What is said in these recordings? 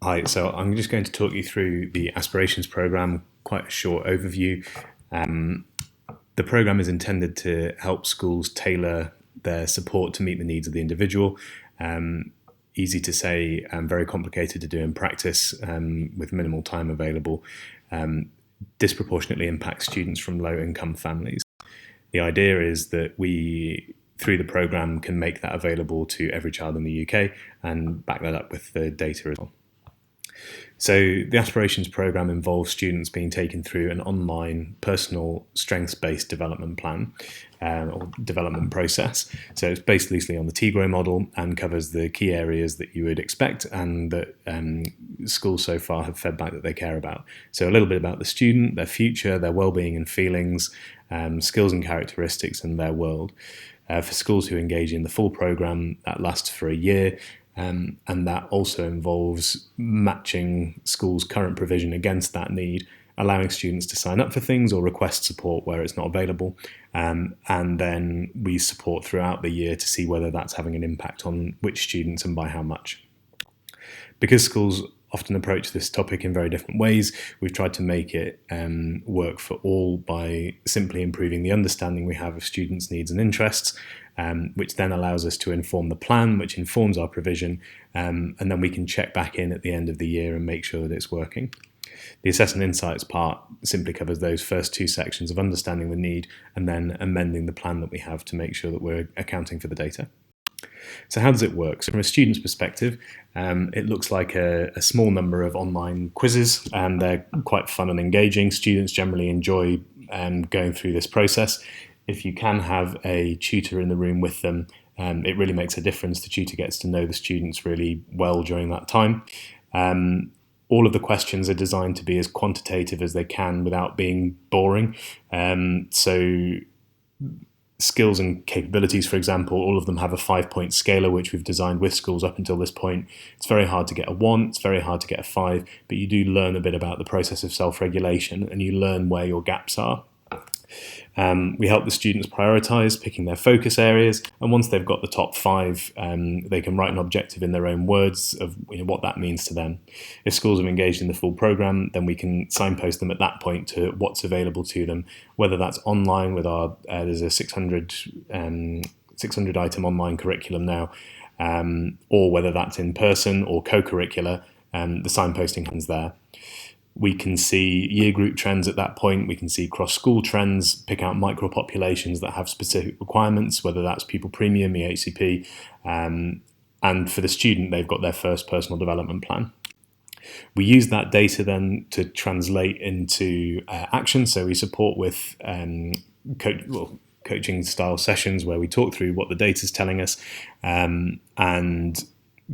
Hi, so I'm just going to talk you through the Aspirations program, quite a short overview. The program is intended to help schools tailor their support to meet the needs of the individual. Easy to say, very complicated to do in practice with minimal time available. Disproportionately impacts students from low-income families. The idea is that we, through the program, can make that available to every child in the UK and back that up with the data as well. So the Aspirations program involves students being taken through an online personal strengths-based development plan or development process. So it's based loosely on the TGROW model and covers the key areas that you would expect and that schools so far have fed back that they care about. So a little bit about the student, their future, their well-being and feelings, skills and characteristics and their world. For schools who engage in the full program, that lasts for a year. And that also involves matching schools' current provision against that need, allowing students to sign up for things or request support where it's not available. And then we support throughout the year to see whether that's having an impact on which students and by how much. Because schools often approach this topic in very different ways, we've tried to make it work for all by simply improving the understanding we have of students' needs and interests, which then allows us to inform the plan, which informs our provision, and then we can check back in at the end of the year and make sure that it's working. The Assessment Insights part simply covers those first two sections of understanding the need and then amending the plan that we have to make sure that we're accounting for the data. So how does it work? So from a student's perspective, it looks like a small number of online quizzes, and they're quite fun and engaging. Students generally enjoy going through this process. If you can have a tutor in the room with them, it really makes a difference. The tutor gets to know the students really well during that time. All of the questions are designed to be as quantitative as they can without being boring. So skills and capabilities, for example, all of them have a 5-point scalar, which we've designed with schools up until this point. It's very hard to get a 1, it's very hard to get a 5, but you do learn a bit about the process of self-regulation and you learn where your gaps are. We help the students prioritise, picking their focus areas, and once they've got the top 5, they can write an objective in their own words of what that means to them. If schools have engaged in the full programme, then we can signpost them at that point to what's available to them, whether that's online with our, there's a 600 item online curriculum now, or whether that's in person or co-curricular, the signposting happens there. We can see year group trends at that point. We can see cross-school trends, pick out micro-populations that have specific requirements, whether that's pupil premium, EHCP, and for the student, they've got their first personal development plan. We use that data then to translate into action. So we support with coaching style sessions where we talk through what the data is telling us and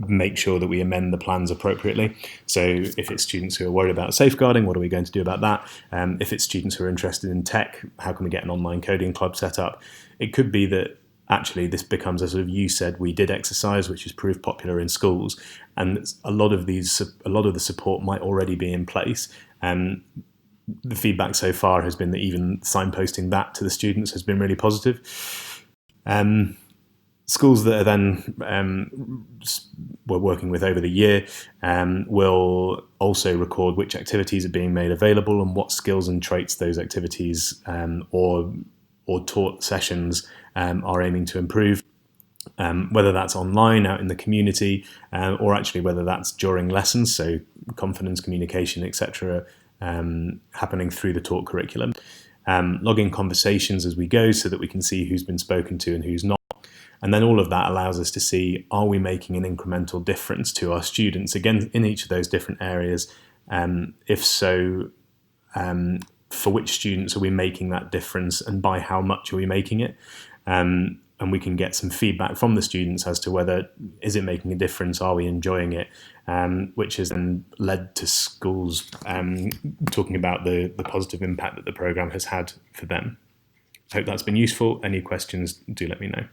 make sure that we amend the plans appropriately. So if it's students who are worried about safeguarding, what are we going to do about that? If it's students who are interested in tech, how can we get an online coding club set up? It could be that actually this becomes a sort of you said we did exercise, which has proved popular in schools, and a lot of the support might already be in place. The feedback so far has been that even signposting that to the students has been really positive. Schools that are then we're working with over the year will also record which activities are being made available and what skills and traits those activities or taught sessions are aiming to improve, whether that's online out in the community or actually whether that's during lessons, so confidence, communication, etc., happening through the taught curriculum. Logging conversations as we go so that we can see who's been spoken to and who's not. And then all of that allows us to see, are we making an incremental difference to our students, again, in each of those different areas? If so, for which students are we making that difference and by how much are we making it? And we can get some feedback from the students as to whether, is it making a difference, are we enjoying it? Which has then led to schools talking about the positive impact that the programme has had for them. I hope that's been useful. Any questions, do let me know.